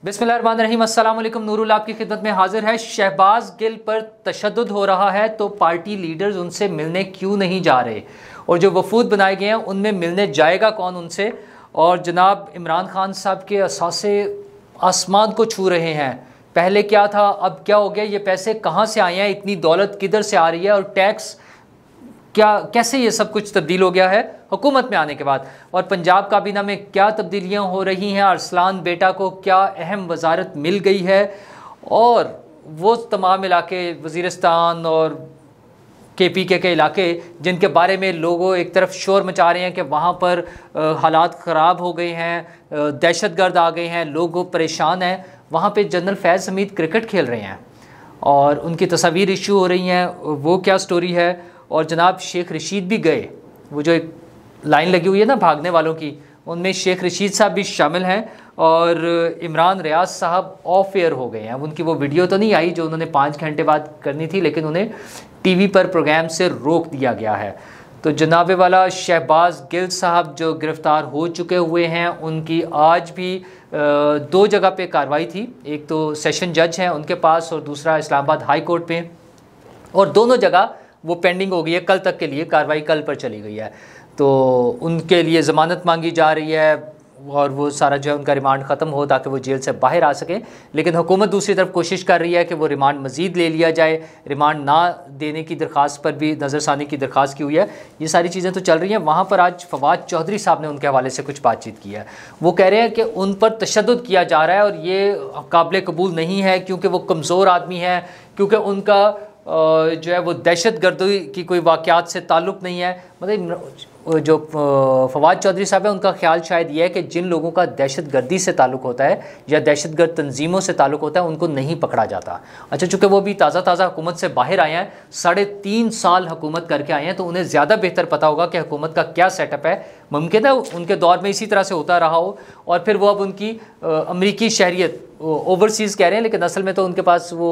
बिस्मिल्लाहिर्रहमानिर्रहीम। अस्सलाम वालेकुम। नूरुल आपकी खिदमत में हाजिर है। शहबाज गिल पर तशद्दुद हो रहा है तो पार्टी लीडर्स उनसे मिलने क्यों नहीं जा रहे, और जो वफूद बनाए गए हैं उनमें मिलने जाएगा कौन उनसे। और जनाब इमरान खान साहब के असासे आसमान को छू रहे हैं। पहले क्या था, अब क्या हो गया, ये पैसे कहाँ से आए हैं, इतनी दौलत किधर से आ रही है, और टैक्स क्या, कैसे ये सब कुछ तब्दील हो गया है हुकूमत में आने के बाद। और पंजाब काबीना में क्या तब्दीलियां हो रही हैं, अरसलान बेटा को क्या अहम वजारत मिल गई है, और वो तमाम इलाके वज़ीरिस्तान और KPK के इलाके जिनके बारे में लोगों एक तरफ शोर मचा रहे हैं कि वहाँ पर हालात ख़राब हो गए हैं, दहशतगर्द आ गए हैं, लोग परेशान हैं। वहाँ पे जनरल फैज़ हमीद क्रिकेट खेल रहे हैं और उनकी तस्वीर इशू हो रही हैं, वो क्या स्टोरी है। और जनाब शेख रशीद भी गए, वो जो एक लाइन लगी हुई है ना भागने वालों की, उनमें शेख रशीद साहब भी शामिल हैं। और इमरान रियाज साहब ऑफ एयर हो गए हैं। उनकी वो वीडियो तो नहीं आई जो उन्होंने 5 घंटे बाद करनी थी, लेकिन उन्हें TV पर प्रोग्राम से रोक दिया गया है। तो जनाबे वाला शहबाज गिल साहब जो गिरफ़्तार हो चुके हुए हैं, उनकी आज भी 2 जगह पे कार्रवाई थी। एक तो सेशन जज हैं उनके पास और दूसरा इस्लामाबाद हाई कोर्ट में, और दोनों जगह वो पेंडिंग हो गई है। कल तक के लिए कार्रवाई कल पर चली गई है। तो उनके लिए ज़मानत मांगी जा रही है और वो सारा जो है उनका रिमांड ख़त्म हो ताकि वो जेल से बाहर आ सकें। लेकिन हुकूमत दूसरी तरफ कोशिश कर रही है कि वो रिमांड मज़ीद ले लिया जाए। रिमांड ना देने की दरख्वास्त पर भी नज़रसानी की दरख्वास्त की हुई है। ये सारी चीज़ें तो चल रही हैं। वहाँ पर आज फवाद चौधरी साहब ने उनके हवाले से कुछ बातचीत की है। वो कह रहे हैं कि उन पर तशद्दुद किया जा रहा है और ये काबिल कबूल नहीं है, क्योंकि वो कमज़ोर आदमी है, क्योंकि उनका जो है वो दहशतगर्दी की कोई वाक़यात से ताल्लुक़ नहीं है। मतलब जो फवाद चौधरी साहब है, उनका ख्याल शायद ये है कि जिन लोगों का दहशतगर्दी से ताल्लुक़ होता है या दहशतगर्द तंजीमों से ताल्लुक़ होता है उनको नहीं पकड़ा जाता। अच्छा, चूँकि वो भी ताज़ा हुकूमत से बाहर आए हैं, 3.5 साल हुकूमत करके आए हैं, तो उन्हें ज़्यादा बेहतर पता होगा कि हुकूमत का क्या सेटअप है। मुमकिन है उनके दौर में इसी तरह से होता रहा हो और फिर वो अब उनकी अमरीकी शहरियत ओवरसीज़ कह रहे हैं, लेकिन असल में तो उनके पास वो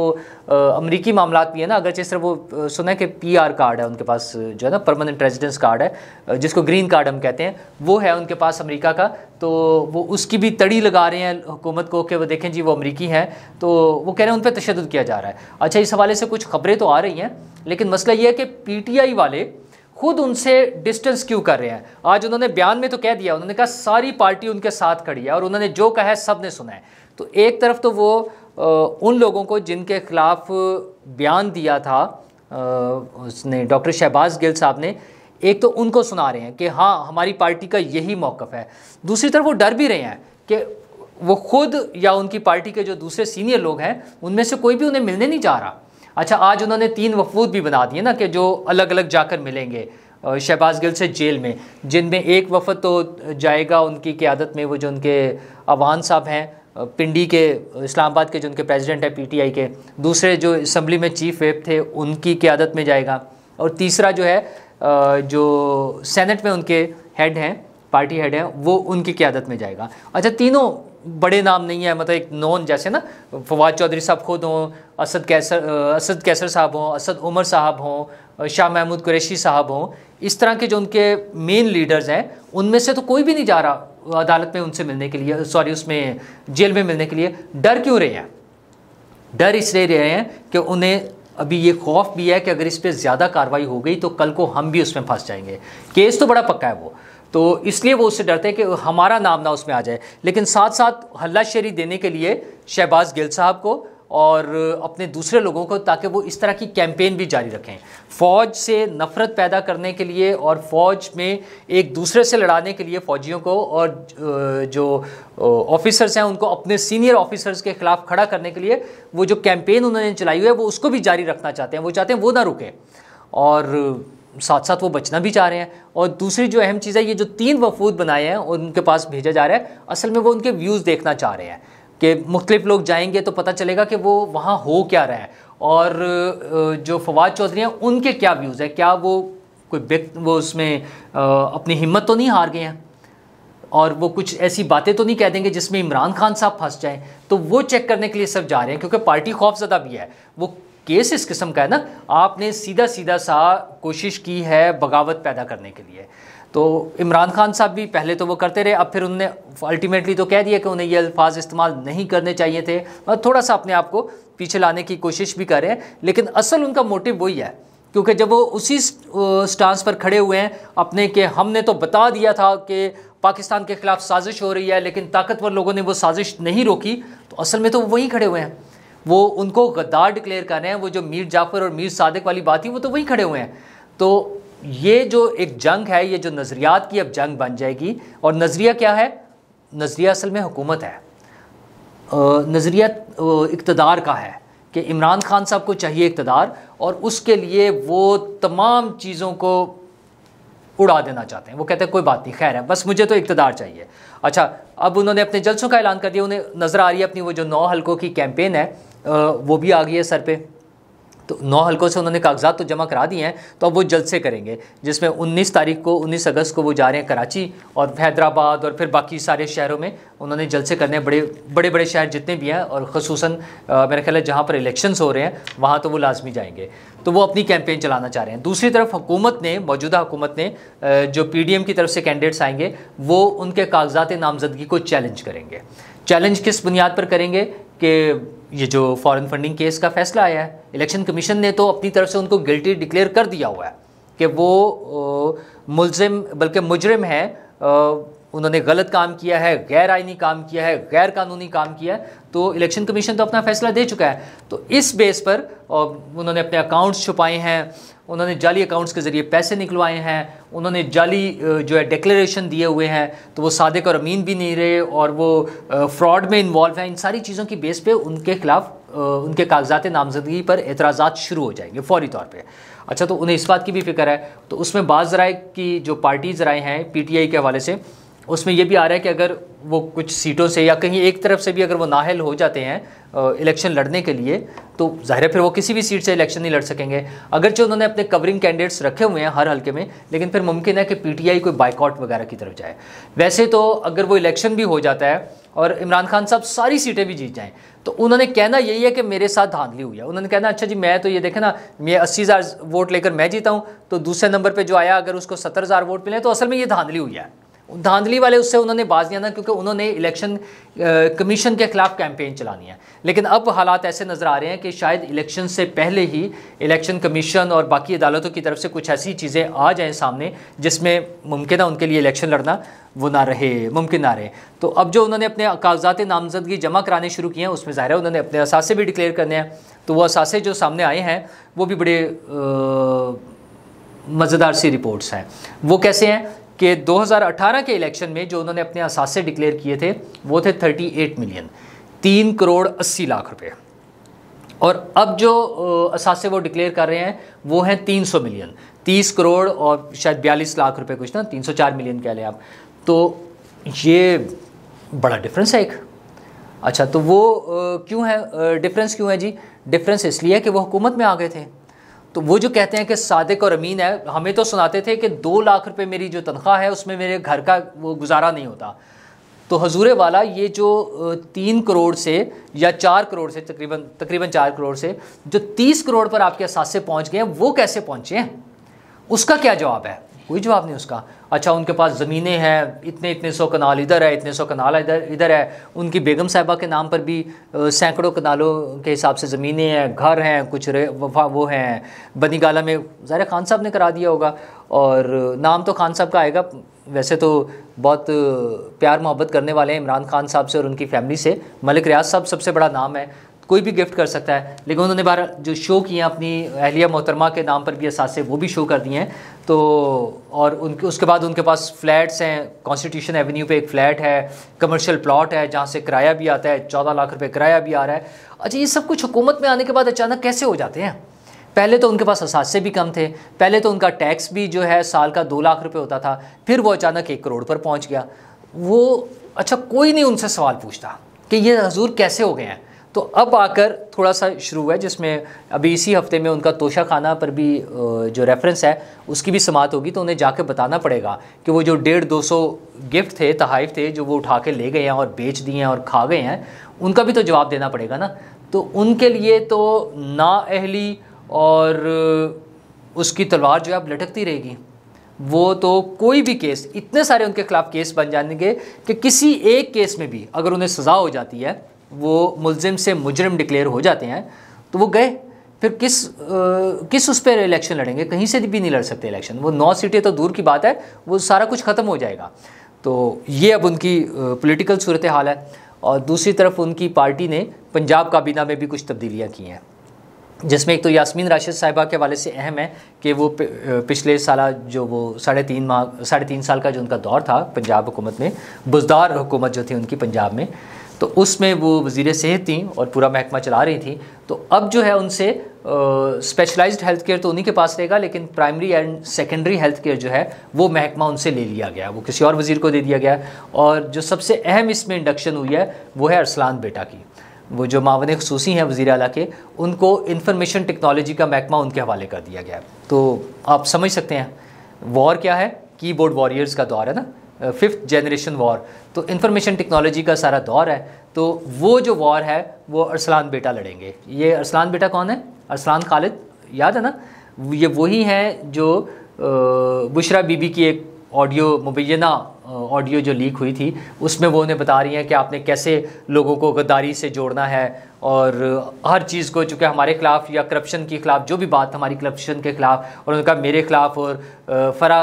अमरीकी मामलात भी है ना। अगर जिस तरह वो सुना है कि PR कार्ड है उनके पास, जो है ना परमानेंट रेजिडेंस कार्ड है, जिसको ग्रीन कार्ड हम कहते हैं, वो है उनके पास अमेरिका का। तो वो उसकी भी तड़ी लगा रहे हैं हुकूमत को कि वो देखें जी वो अमरीकी हैं। तो वो कह रहे हैं उन पर तशद्दुद किया जा रहा है। अच्छा, इस हवाले से कुछ खबरें तो आ रही हैं, लेकिन मसला ये है कि PTI वाले खुद उनसे डिस्टेंस क्यों कर रहे हैं। आज उन्होंने बयान में तो कह दिया, उन्होंने कहा सारी पार्टी उनके साथ खड़ी है और उन्होंने जो कहा है सब ने सुना है। तो एक तरफ तो वो उन लोगों को जिनके खिलाफ बयान दिया था उसने डॉक्टर शहबाज गिल साहब ने, एक तो उनको सुना रहे हैं कि हाँ हमारी पार्टी का यही मौक़िफ़ है। दूसरी तरफ वो डर भी रहे हैं कि वो खुद या उनकी पार्टी के जो दूसरे सीनियर लोग हैं उनमें से कोई भी उन्हें मिलने नहीं जा रहा। अच्छा, आज उन्होंने 3 वफूद भी बना दिए ना कि जो अलग अलग जाकर मिलेंगे शहबाज गिल से जेल में, जिनमें एक वफद तो जाएगा उनकी क़यादत में, वो जो उनके अवान साहब हैं पिंडी के, इस्लामाबाद के जो उनके प्रेसिडेंट है PTI के, दूसरे जो असम्बली में चीफ व्हिप थे उनकी क़यादत में जाएगा, और तीसरा जो है जो सेनेट में उनके हेड हैं, पार्टी हेड हैं, वो उनकी क़यादत में जाएगा। अच्छा, तीनों बड़े नाम नहीं है, मतलब एक नॉन, जैसे ना फवाद चौधरी साहब खुद हों, असद कैसर साहब हों, असद उमर साहब हों, शाह महमूद कुरैशी साहब हों, इस तरह के जो उनके मेन लीडर्स हैं, उनमें से तो कोई भी नहीं जा रहा अदालत में उनसे मिलने के लिए, सॉरी उसमें जेल में मिलने के लिए। डर क्यों रहे हैं? डर इसलिए रहे हैं कि उन्हें अभी ये खौफ भी है कि अगर इस पर ज़्यादा कार्रवाई हो गई तो कल को हम भी उसमें फंस जाएंगे। केस तो बड़ा पक्का है वो, तो इसलिए वो उससे डरते हैं कि हमारा नाम ना उसमें आ जाए। लेकिन साथ साथ हल्लाशेरी देने के लिए शहबाज गिल साहब को और अपने दूसरे लोगों को, ताकि वो इस तरह की कैंपेन भी जारी रखें, फ़ौज से नफ़रत पैदा करने के लिए और फ़ौज में एक दूसरे से लड़ाने के लिए फ़ौजियों को, और जो ऑफिसर्स हैं उनको अपने सीनियर ऑफिसर्स के ख़िलाफ़ खड़ा करने के लिए वो जो कैंपेन उन्होंने चलाई हुई है वो उसको भी जारी रखना चाहते हैं। वो चाहते हैं वो ना रुके, और साथ साथ वो बचना भी चाह रहे हैं। और दूसरी जो अहम चीज़ है, ये जो 3 वफूद बनाए हैं और उनके पास भेजा जा रहा है, असल में वो उनके व्यूज़ देखना चाह रहे हैं कि मुख्तलिफ लोग जाएंगे तो पता चलेगा कि वो वहाँ हो क्या रहा है, और जो फवाद चौधरी हैं उनके क्या व्यूज़ हैं, क्या वो वो उसमें अपनी हिम्मत तो नहीं हार गए हैं, और वो कुछ ऐसी बातें तो नहीं कह देंगे जिसमें इमरान खान साहब फंस जाएं। तो वो चेक करने के लिए सब जा रहे हैं, क्योंकि पार्टी खौफजदा भी है। वो केस इस किस्म का है ना, आपने सीधा सा कोशिश की है बगावत पैदा करने के लिए। तो इमरान खान साहब भी पहले तो वो करते रहे, अब फिर उनने अल्टीमेटली तो कह दिया कि उन्हें ये अल्फाज इस्तेमाल नहीं करने चाहिए थे, और थोड़ा सा अपने आप को पीछे लाने की कोशिश भी कर रहे हैं। लेकिन असल उनका मोटिव वही है, क्योंकि जब वो उसी स्टांस पर खड़े हुए हैं अपने कि हमने तो बता दिया था कि पाकिस्तान के खिलाफ साजिश हो रही है, लेकिन ताकतवर लोगों ने वो साजिश नहीं रोकी, तो असल में तो वहीं खड़े हुए हैं, वो उनको गद्दार डिक्लेयर कर रहे हैं। वो जो मीर जाफ़र और मीर सादिक वाली बात थी वो तो वहीं खड़े हुए हैं। तो ये जो एक जंग है, ये जो नज़रियात की अब जंग बन जाएगी। और नज़रिया क्या है? नज़रिया असल में हुकूमत है, नज़रिया इक़्तिदार का है कि इमरान खान साहब को चाहिए इक़्तिदार, और उसके लिए वो तमाम चीज़ों को उड़ा देना चाहते हैं। वो कहते हैं कोई बात नहीं, खैर है, बस मुझे तो इक़्तिदार चाहिए। अच्छा, अब उन्होंने अपने जलसों का ऐलान कर दिया, उन्हें नज़र आ रही है अपनी वो जो 9 हलकों की कैंपेन है वो भी आ गई है सर पे। तो 9 हलकों से उन्होंने कागजात तो जमा करा दिए हैं, तो अब वो जलसे करेंगे, जिसमें 19 अगस्त को वो जा रहे हैं कराची और हैदराबाद और फिर बाकी सारे शहरों में उन्होंने जलसे करने हैं, बड़े बड़े शहर जितने भी हैं, और ख़ुसूसन मेरा ख्याल है जहाँ पर इलेक्शंस हो रहे हैं वहाँ तो वो लाजमी जाएंगे। तो वो अपनी कैंपेन चलाना चाह रहे हैं। दूसरी तरफ हुकूमत ने, मौजूदा हुकूमत ने, जो PDM की तरफ से कैंडिडेट्स आएंगे वो उनके कागजात नामजदगी को चैलेंज करेंगे। चैलेंज किस बुनियाद पर करेंगे कि ये जो फॉरेन फंडिंग केस का फैसला आया है, इलेक्शन कमीशन ने तो अपनी तरफ से उनको गिल्टी डिक्लेयर कर दिया हुआ है कि वो मुल्जिम बल्कि मुजरिम है, उन्होंने गलत काम किया है, गैर आइनी काम किया है, गैर कानूनी काम किया है। तो इलेक्शन कमीशन तो अपना फैसला दे चुका है। तो इस बेस पर उन्होंने अपने अकाउंट्स छुपाए हैं, उन्होंने जाली अकाउंट्स के ज़रिए पैसे निकलवाए हैं, उन्होंने जाली जो है डिक्लेरेशन दिए हुए हैं, तो वो सादिक और अमीन भी नहीं रहे और वो फ्रॉड में इन्वॉल्व हैं। इन सारी चीज़ों की बेस पे उनके खिलाफ उनके कागजात नामजदगी पर एतराज़ात शुरू हो जाएंगे फौरी तौर पे। अच्छा, तो उन्हें इस बात की भी फिक्र है। तो उसमें बाज़ ज़राए की जो पार्टीज़ राय हैं PTI के हवाले से, उसमें ये भी आ रहा है कि अगर वो कुछ सीटों से या कहीं एक तरफ से भी अगर वो नाअहल हो जाते हैं इलेक्शन लड़ने के लिए, तो ज़ाहिर है फिर वो किसी भी सीट से इलेक्शन नहीं लड़ सकेंगे। अगरचे उन्होंने अपने कवरिंग कैंडिडेट्स रखे हुए हैं हर हल्के में, लेकिन फिर मुमकिन है कि PTI कोई बाइकआउट वगैरह की तरफ जाए। वैसे तो अगर वो इलेक्शन भी हो जाता है और इमरान खान साहब सारी सीटें भी जीत जाएँ, तो उन्होंने कहना यही है कि मेरे साथ धांधली हुई है। उन्होंने कहना अच्छा जी, मैं तो ये देखें ना, मैं 80,000 वोट लेकर मैं जीता हूँ, तो दूसरे नंबर पर जो आया अगर उसको 70,000 वोट मिले तो असल में ये धांधली हुई है। धांधली वाले उससे उन्होंने बाज दिया ना, क्योंकि उन्होंने इलेक्शन कमीशन के खिलाफ कैंपेन चलानी है। लेकिन अब हालात ऐसे नज़र आ रहे हैं कि शायद इलेक्शन से पहले ही इलेक्शन कमीशन और बाकी अदालतों की तरफ से कुछ ऐसी चीज़ें आ जाएं सामने जिसमें मुमकिन है उनके लिए इलेक्शन लड़ना वो ना रहे, मुमकिन ना रहे। तो अब जो उन्होंने अपने कागजात नामजदगी जमा कराने शुरू किए हैं, उसमें ज़ाहिर है उन्होंने अपने असासे भी डिक्लेयर करने हैं। तो वो असासे जो सामने आए हैं वो भी बड़े मज़ेदार सी रिपोर्ट्स हैं। वो कैसे हैं कि 2018 के इलेक्शन में जो उन्होंने अपने असासे डिक्लेयर किए थे वो थे 38 मिलियन, 3 करोड़ 80 लाख रुपए, और अब जो असासे वो डिक्लेयर कर रहे हैं वो हैं 300 मिलियन, 30 करोड़ और शायद 42 लाख रुपए कुछ ना, 304 मिलियन कह लें आप। तो ये बड़ा डिफरेंस है एक। अच्छा, तो वो क्यों है डिफरेंस, क्यों है जी? डिफरेंस इसलिए है कि वो हुकूमत में आ गए थे। तो वो जो कहते हैं कि सादिक और अमीन है, हमें तो सुनाते थे कि 2 लाख रुपए मेरी जो तनख्वाह है उसमें मेरे घर का वो गुजारा नहीं होता। तो हजूरे वाला ये जो 3 करोड़ से या 4 करोड़ से तकरीबन 4 करोड़ से जो 30 करोड़ पर आपके असासे पहुंच गए हैं, वो कैसे पहुंचे हैं? उसका क्या जवाब है? कोई जवाब नहीं उसका। अच्छा, उनके पास ज़मीनें हैं, इतने 100 कनाल इधर है, इतने 100 कनाल इधर है। उनकी बेगम साहिबा के नाम पर भी सैकड़ों कनालों के हिसाब से ज़मीनें हैं, घर हैं, कुछ वो हैं बनी गाला में, ज़ाहिर खान साहब ने करा दिया होगा, और नाम तो खान साहब का आएगा। वैसे तो बहुत प्यार मोहब्बत करने वाले हैं इमरान खान साहब से और उनकी फैमिली से। मलिक रियाज साहब सबसे बड़ा नाम है, कोई भी गिफ्ट कर सकता है। लेकिन उन्होंने बार जो शो किए हैं अपनी अहलिया मोहतरमा के नाम पर भी असासे वो भी शो कर दिए हैं। तो और उनके उसके बाद उनके पास फ्लैट्स हैं, कॉन्स्टिट्यूशन एवेन्यू पे एक फ़्लैट है, कमर्शियल प्लॉट है जहाँ से किराया भी आता है, 14 लाख रुपए किराया भी आ रहा है। अच्छा, ये सब कुछ हुकूमत में आने के बाद अचानक कैसे हो जाते हैं? पहले तो उनके पास असासे भी कम थे, पहले तो उनका टैक्स भी जो है साल का 2 लाख रुपए होता था, फिर वो अचानक 1 करोड़ पर पहुँच गया। वो अच्छा, कोई नहीं उनसे सवाल पूछता कि ये हजूर कैसे हो गए हैं। तो अब आकर थोड़ा सा शुरू हुआ है, जिसमें अभी इसी हफ्ते में उनका तोशा खाना पर भी जो रेफरेंस है उसकी भी समात होगी। तो उन्हें जाके बताना पड़ेगा कि वो जो 150-200 गिफ्ट थे, तहाइफ थे, जो वो उठा के ले गए हैं और बेच दिए हैं और खा गए हैं, उनका भी तो जवाब देना पड़ेगा ना। तो उनके लिए तो नाअहली और उसकी तलवार जो है अब लटकती रहेगी। वो तो कोई भी केस, इतने सारे उनके खिलाफ केस बन जाएंगे कि किसी एक केस में भी अगर उन्हें सज़ा हो जाती है, वो मुलजिम से मुजरिम डिक्लेयर हो जाते हैं, तो वो गए। फिर किस उस पर इलेक्शन लड़ेंगे? कहीं से भी नहीं लड़ सकते इलेक्शन। वो 9 सीटें तो दूर की बात है, वो सारा कुछ ख़त्म हो जाएगा। तो ये अब उनकी पॉलिटिकल सूरत हाल है। और दूसरी तरफ उनकी पार्टी ने पंजाब काबीना में भी कुछ तब्दीलियाँ की हैं, जिसमें एक तो यास्मीन राशिद साहिबा के हवाले से अहम है कि वो पिछले साल जो वो 3.5 साल का जो उनका दौर था पंजाब हुकूमत में, बुज़दार हुकूमत जो थी उनकी पंजाब में, तो उसमें वो वज़ीर सेहत थी और पूरा महकमा चला रही थी। तो अब जो है उनसे स्पेशलाइज्ड हेल्थ केयर तो उन्हीं के पास रहेगा, लेकिन primary and secondary health care जो है वो महकमा उनसे ले लिया गया, वो किसी और वज़ीर को दे दिया गया। और जो सबसे अहम इसमें इंडक्शन हुई है वो है अरसलान बेटा की, वो जो मावन खुसूसी हैं वज़ीर आला के, उनको इंफॉर्मेशन टेक्नोलॉजी का महकमा उनके हवाले कर दिया गया। तो आप समझ सकते हैं वॉर क्या है, कीबोर्ड वॉरियर्स का दौर है ना, 5th जनरेशन वॉर। तो इंफॉर्मेशन टेक्नोलॉजी का सारा दौर है। तो वो जो वॉर है वो अरसलान बेटा लड़ेंगे। ये अरसलान बेटा कौन है? अरसलान खालिद, याद है ना? ये वही हैं जो बुशरा बीबी की एक ऑडियो, मुबैना ऑडियो जो लीक हुई थी, उसमें वो उन्हें बता रही हैं कि आपने कैसे लोगों को गद्दारी से जोड़ना है और हर चीज़ को, चूँकि हमारे ख़िलाफ़ या करप्शन के ख़िलाफ़ जो भी बात हमारी करप्शन के ख़िलाफ़, और उनका मेरे ख़िलाफ़ और फ़रा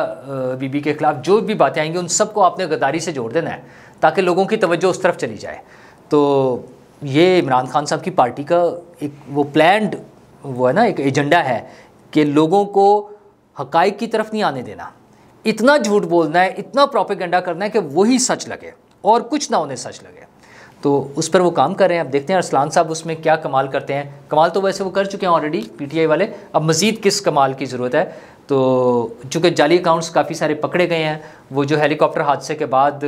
बीबी के ख़िलाफ़ जो भी बातें आएंगी उन सबको आपने गद्दारी से जोड़ देना है ताकि लोगों की तवज्जो उस तरफ चली जाए। तो ये इमरान खान साहब की पार्टी का एक वो प्लान्ड वो है ना, एक एजेंडा है कि लोगों को हक़ाइक़ की तरफ नहीं आने देना, इतना झूठ बोलना है, इतना प्रोपेगेंडा करना है कि वही सच लगे और कुछ ना उन्हें सच लगे। तो उस पर वो काम कर रहे हैं। अब देखते हैं अरसलान साहब उसमें क्या कमाल करते हैं। कमाल तो वैसे वो कर चुके हैं ऑलरेडी पीटीआई वाले, अब मज़ीद किस कमाल की ज़रूरत है। तो चूँकि जाली अकाउंट्स काफ़ी सारे पकड़े गए हैं, वो जो हेलीकॉप्टर हादसे के बाद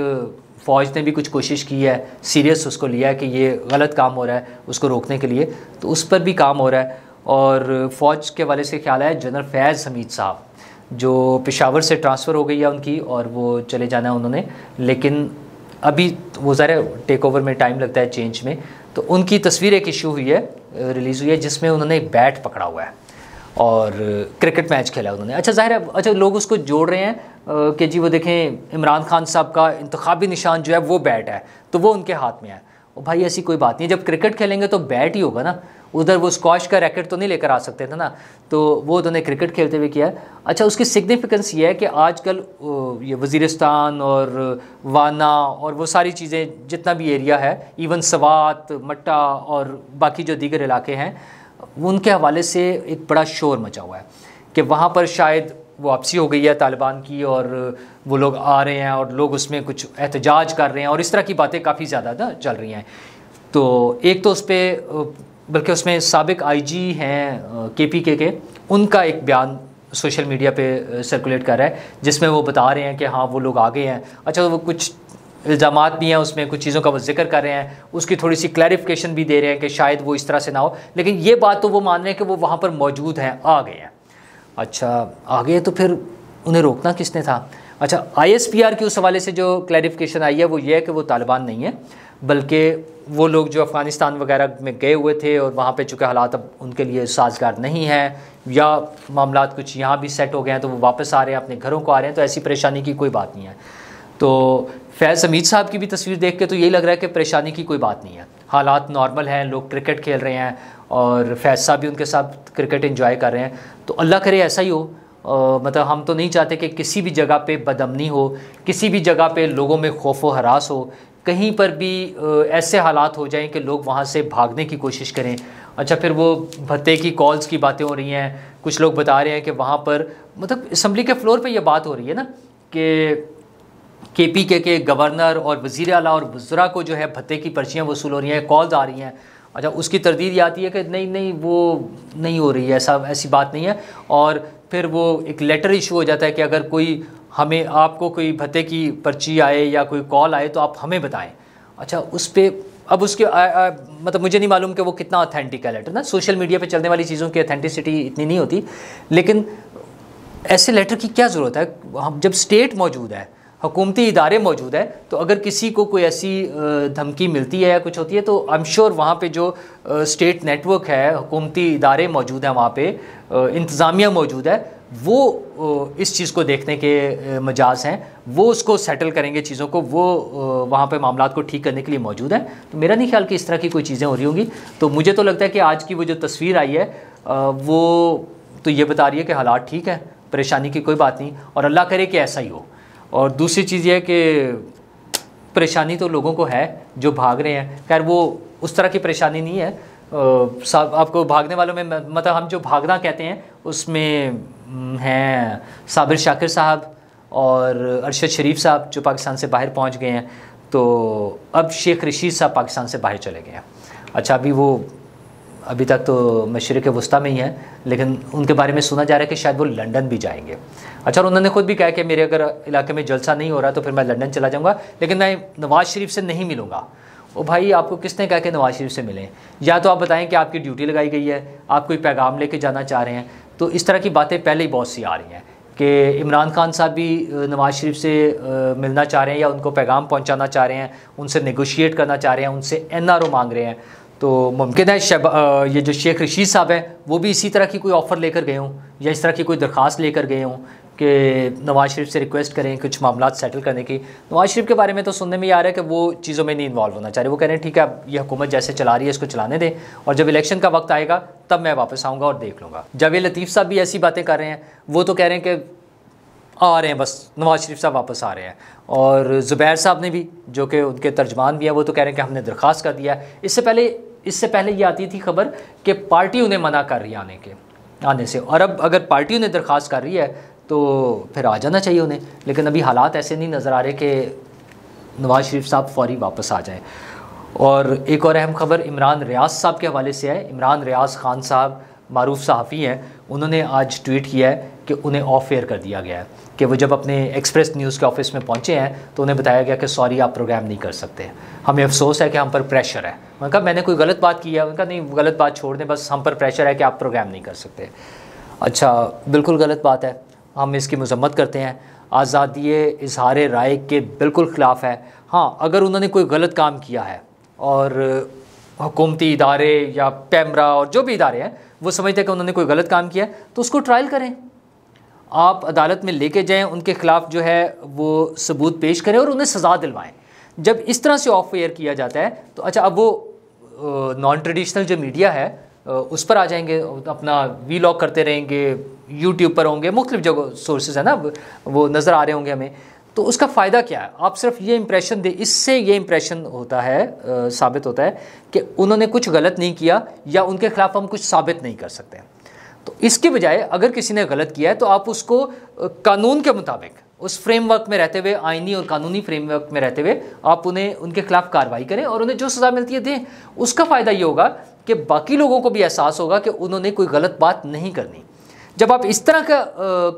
फ़ौज ने भी कुछ कोशिश की है, सीरियस उसको लिया है कि ये गलत काम हो रहा है उसको रोकने के लिए, तो उस पर भी काम हो रहा है। और फ़ौज के वाले से ख्याल है जनरल फैज़ हमीद साहब जो पेशावर से ट्रांसफ़र हो गई है उनकी, और वो चले जाना है उन्होंने, लेकिन अभी वो ज़रा टेक ओवर में टाइम लगता है चेंज में। तो उनकी तस्वीर एक इशू हुई है, रिलीज़ हुई है, जिसमें उन्होंने एक बैट पकड़ा हुआ है और क्रिकेट मैच खेला उन्होंने। अच्छा ज़ाहिर है, अच्छा लोग उसको जोड़ रहे हैं कि जी वो देखें इमरान खान साहब का इंतखाबी निशान जो है वो बैट है, तो वो उनके हाथ में है। और भाई ऐसी कोई बात नहीं, जब क्रिकेट खेलेंगे तो बैट ही होगा ना, उधर वो स्क्वाश का रैकेट तो नहीं लेकर आ सकते थे ना, तो वो उन्होंने क्रिकेट खेलते हुए किया। अच्छा उसकी सिग्निफिकेंस ये है कि आजकल ये वज़ीरिस्तान और वाना और वो सारी चीज़ें जितना भी एरिया है, इवन सवात, मट्टा और बाकी जो दीगर इलाके हैं, उनके हवाले से एक बड़ा शोर मचा हुआ है कि वहाँ पर शायद वापसी हो गई है तालिबान की और वो लोग आ रहे हैं और लोग उसमें कुछ एहतजाज कर रहे हैं और इस तरह की बातें काफ़ी ज़्यादा ना चल रही हैं। तो एक तो उस पर, बल्कि उसमें साबिक आईजी हैं केपीके के, उनका एक बयान सोशल मीडिया पे सर्कुलेट कर रहा है जिसमें वो बता रहे हैं कि हाँ वो लोग आ गए हैं। अच्छा वो कुछ इल्ज़ामात भी हैं उसमें, कुछ चीज़ों का वो जिक्र कर रहे हैं, उसकी थोड़ी सी क्लैरिफिकेशन भी दे रहे हैं कि शायद वो इस तरह से ना हो, लेकिन ये बात तो वो मान रहे हैं कि वो वहाँ पर मौजूद हैं, आ गए हैं। अच्छा आ गए तो फिर उन्हें रोकना किसने था? अच्छा ISPR की उस हवाले से जो क्लैरिफिकेशन आई है वो ये है कि वो तालिबान नहीं है, बल्कि वो लोग जो अफ़गानिस्तान वगैरह में गए हुए थे और वहाँ पे चूँकि हालात अब उनके लिए साजगार नहीं है या मामलात कुछ यहाँ भी सेट हो गए हैं तो वो वापस आ रहे हैं, अपने घरों को आ रहे हैं, तो ऐसी परेशानी की कोई बात नहीं है। तो फैज़ हमीद साहब की भी तस्वीर देख के तो यही लग रहा है कि परेशानी की कोई बात नहीं है, हालात नॉर्मल हैं, लोग क्रिकेट खेल रहे हैं और फैज़ साहब भी उनके साथ क्रिकेट एंजॉय कर रहे हैं। तो अल्लाह करे ऐसा ही हो। मतलब हम तो नहीं चाहते कि किसी भी जगह पे बदअमनी हो, किसी भी जगह पे लोगों में खौफ व हरास हो, कहीं पर भी ऐसे हालात हो जाएं कि लोग वहाँ से भागने की कोशिश करें। अच्छा फिर वो भत्ते की कॉल्स की बातें हो रही हैं, कुछ लोग बता रहे हैं कि वहाँ पर मतलब असम्बली के फ्लोर पे ये बात हो रही है ना कि KPK के गवर्नर और वज़ीर आला और वज़रा को जो है भत्ते की पर्चियाँ वसूल हो रही हैं, कॉल्स आ रही हैं। अच्छा उसकी तरदीद आती है कि नहीं वो नहीं हो रही है, ऐसी बात नहीं है। और फिर वो एक लेटर इशू हो जाता है कि अगर कोई हमें आपको कोई भत्ते की पर्ची आए या कोई कॉल आए तो आप हमें बताएं। अच्छा उस पर अब उसके मतलब मुझे नहीं मालूम कि वो कितना ऑथेंटिक है लेटर ना, सोशल मीडिया पे चलने वाली चीज़ों की ऑथेंटिसिटी इतनी नहीं होती, लेकिन ऐसे लेटर की क्या ज़रूरत है? हम जब स्टेट मौजूद है, हुकूमती इदारे मौजूद हैं, तो अगर किसी को कोई ऐसी धमकी मिलती है या कुछ होती है तो आई एम श्योर वहाँ पे जो स्टेट नेटवर्क है, हुकूमती इदारे मौजूद हैं, वहाँ पे इंतज़ामिया मौजूद है, वो इस चीज़ को देखने के मजाज हैं, वो उसको सेटल करेंगे चीज़ों को, वो वहाँ पे मामलात को ठीक करने के लिए मौजूद हैं। तो मेरा नहीं ख्याल कि इस तरह की कोई चीज़ें हो रही होंगी। तो मुझे तो लगता है कि आज की वो जो तस्वीर आई है वो तो ये बता रही है कि हालात ठीक है, परेशानी की कोई बात नहीं, और अल्लाह करे कि ऐसा ही हो। और दूसरी चीज़ ये है कि परेशानी तो लोगों को है जो भाग रहे हैं, खैर वो उस तरह की परेशानी नहीं है। आपको भागने वालों में मतलब हम जो भागना कहते हैं उसमें हैं साबिर शाकिर साहब और अरशद शरीफ साहब जो पाकिस्तान से बाहर पहुंच गए हैं। तो अब शेख रशीद साहब पाकिस्तान से बाहर चले गए हैं। अच्छा, अभी तक तो मशरिक़ वस्ता में ही है, लेकिन उनके बारे में सुना जा रहा है कि शायद वो लंदन भी जाएंगे। अच्छा, और उन्होंने खुद भी कहा कि मेरे अगर इलाके में जलसा नहीं हो रहा तो फिर मैं लंदन चला जाऊँगा, लेकिन मैं नवाज़ शरीफ से नहीं मिलूँगा। ओ भाई, आपको किसने कहा कि नवाज़ शरीफ से मिलें? या तो आप बताएं कि आपकी ड्यूटी लगाई गई है, आप कोई पैगाम लेके जाना चाह रहे हैं। तो इस तरह की बातें पहले ही बहुत सी आ रही हैं कि इमरान खान साहब भी नवाज़ शरीफ से मिलना चाह रहे हैं या उनको पैगाम पहुंचाना चाह रहे हैं, उनसे नेगोशिएट करना चाह रहे हैं, उनसे NRO मांग रहे हैं। तो मुमकिन है ये जो शेख रशीद साहब हैं वो भी इसी तरह की कोई ऑफ़र लेकर गए हों या इस तरह की कोई दरख्वास्त लेकर गए हों कि नवाज़ शरीफ से रिक्वेस्ट करें कुछ मामला सेटल करने की। नवाज़ शरीफ के बारे में तो सुनने में आ रहा है कि वो चीज़ों में नहीं इन्वॉल्व होना चाह रहे। वो कह रहे हैं ठीक है, अब ये हुकूमत जैसे चला रही है इसको चलाने दें, और जब इलेक्शन का वक्त आएगा तब मैं वापस आऊँगा और देख लूँगा। जावेद लतीफ़ साहब भी ऐसी बातें कर रहे हैं, वो तो कह रहे हैं कि आ रहे हैं, बस नवाज़ शरीफ साहब वापस आ रहे हैं। और ज़ुबैर साहब ने भी, जो कि उनके तर्जमान भी हैं, वो तो कह रहे हैं कि हमने दरख्वास्त कर दिया। इससे पहले ये आती थी खबर कि पार्टी उन्हें मना कर रही है आने से, और अब अगर पार्टी उन्हें दरख्वास्त कर रही है तो फिर आ जाना चाहिए उन्हें। लेकिन अभी हालात ऐसे नहीं नज़र आ रहे कि नवाज़ शरीफ साहब फौरी वापस आ जाएं। और एक और अहम खबर इमरान रियाज साहब के हवाले से है। इमरान रियाज खान साहब मारूफ सहाफ़ी हैं, उन्होंने आज ट्वीट किया है कि उन्हें ऑफ एयर कर दिया गया है, कि वो जब अपने एक्सप्रेस न्यूज़ के ऑफिस में पहुंचे हैं तो उन्हें बताया गया कि सॉरी, आप प्रोग्राम नहीं कर सकते, हमें अफसोस है कि हम पर प्रेशर है। मैंने कहा मैंने कोई गलत बात की है? उनका नहीं, गलत बात छोड़ दें, बस हम पर प्रेशर है कि आप प्रोग्राम नहीं कर सकते। अच्छा, बिल्कुल गलत बात है, हम इसकी मजम्मत करते हैं। आज़ादी इजहार राय के बिल्कुल ख़िलाफ़ है। हाँ, अगर उन्होंने कोई गलत काम किया है और हुकूमती इदारे या पैमरा और जो भी इदारे हैं वो समझते हैं कि उन्होंने कोई गलत काम किया है तो उसको ट्रायल करें, आप अदालत में लेके जाएं, उनके ख़िलाफ़ जो है वो सबूत पेश करें और उन्हें सज़ा दिलवाएं। जब इस तरह से ऑफ एयर किया जाता है तो अच्छा, अब वो नॉन ट्रेडिशनल जो मीडिया है उस पर आ जाएंगे, अपना वीलॉग करते रहेंगे, यूट्यूब पर होंगे, मुख्तलिफ जगह सोर्सेज है ना वो नज़र आ रहे होंगे हमें। तो उसका फ़ायदा क्या है? आप सिर्फ ये इंप्रेशन दे, इससे ये इंप्रेशन होता है, साबित होता है कि उन्होंने कुछ गलत नहीं किया या उनके ख़िलाफ़ हम कुछ साबित नहीं कर सकते। तो इसके बजाय अगर किसी ने गलत किया है तो आप उसको कानून के मुताबिक, उस फ्रेमवर्क में रहते हुए, आइनी और कानूनी फ्रेमवर्क में रहते हुए आप उनके खिलाफ कार्रवाई करें और उन्हें जो सज़ा मिलती है दें। उसका फ़ायदा ये होगा कि बाकी लोगों को भी एहसास होगा कि उन्होंने कोई गलत बात नहीं करनी। जब आप इस तरह का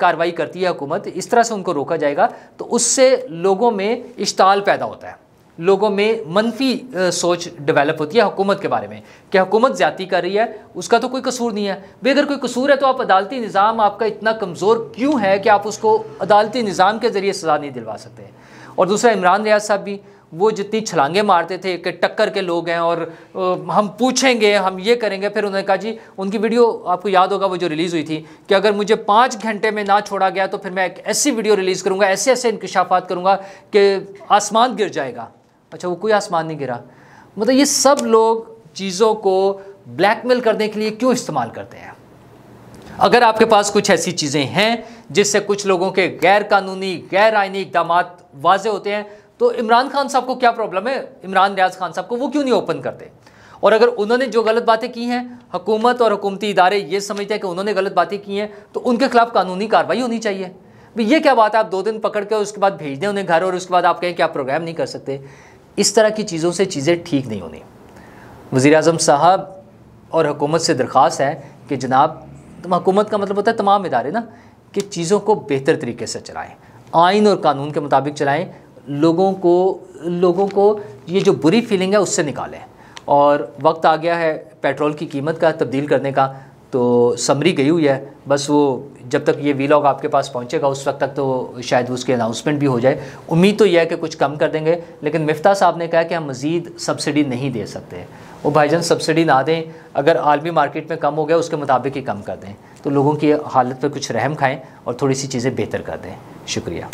कार्रवाई करती है हुकूमत, इस तरह से उनको रोका जाएगा तो उससे लोगों में इश्ताल पैदा होता है, लोगों में मनफी सोच डेवलप होती है हुकूमत के बारे में कि हुकूमत ज़्यादती कर रही है, उसका तो कोई कसूर नहीं है। भाई अगर कोई कसूर है तो आप अदालती निज़ाम आपका इतना कमज़ोर क्यों है कि आप उसको अदालती निज़ाम के ज़रिए सज़ा नहीं दिलवा सकते। और दूसरा, इमरान रियाज साहब भी वो जितनी छलांगे मारते थे कि टक्कर के लोग हैं और हम पूछेंगे, हम ये करेंगे, फिर उन्होंने कहा जी, उनकी वीडियो आपको याद होगा वो जो रिलीज़ हुई थी कि अगर मुझे 5 घंटे में ना छोड़ा गया तो फिर मैं एक ऐसी वीडियो रिलीज़ करूँगा, ऐसे ऐसे इंकशाफात करूँगा कि आसमान गिर जाएगा। अच्छा, वो कोई आसमान नहीं गिरा। मतलब ये सब लोग चीज़ों को ब्लैकमेल करने के लिए क्यों इस्तेमाल करते हैं? अगर आपके पास कुछ ऐसी चीज़ें हैं जिससे कुछ लोगों के गैर कानूनी, गैर आइनी इक़दाम वाज़े होते हैं तो इमरान खान साहब को क्या प्रॉब्लम है? इमरान रियाज खान साहब को वो क्यों नहीं ओपन करते? और अगर उन्होंने जो गलत बातें की हैं, हुकूमत और हुकूमती इदारे ये समझते हैं कि उन्होंने गलत बातें की हैं तो उनके खिलाफ कानूनी कार्रवाई होनी चाहिए। भाई ये क्या बात है, आप 2 दिन पकड़ के उसके बाद भेज दें उन्हें घर और उसके बाद आप कहें कि आप प्रोग्राम नहीं कर सकते। इस तरह की चीज़ों से चीज़ें ठीक नहीं होनी। वज़ीर-ए-आज़म साहब और हुकूमत से दरख्वास्त है कि जनाब, हुकूमत का मतलब होता है तमाम इदारे ना, कि चीज़ों को बेहतर तरीके से चलाएँ, आइन और कानून के मुताबिक चलाएँ, लोगों को ये जो बुरी फीलिंग है उससे निकालें। और वक्त आ गया है पेट्रोल की कीमत का तब्दील करने का। तो समरी गई हुई है, बस वो जब तक ये वीलॉग आपके पास पहुंचेगा उस वक्त तक तो शायद उसकी अनाउंसमेंट भी हो जाए। उम्मीद तो यह है कि कुछ कम कर देंगे, लेकिन मिफ्ता साहब ने कहा कि हम मज़ीद सब्सिडी नहीं दे सकते। वो भाईजान सब्सिडी ना दें, अगर आलमी मार्केट में कम हो गया उसके मुताबिक ही कम कर दें, तो लोगों की हालत पर कुछ रहम खाएँ और थोड़ी सी चीज़ें बेहतर कर दें। शुक्रिया।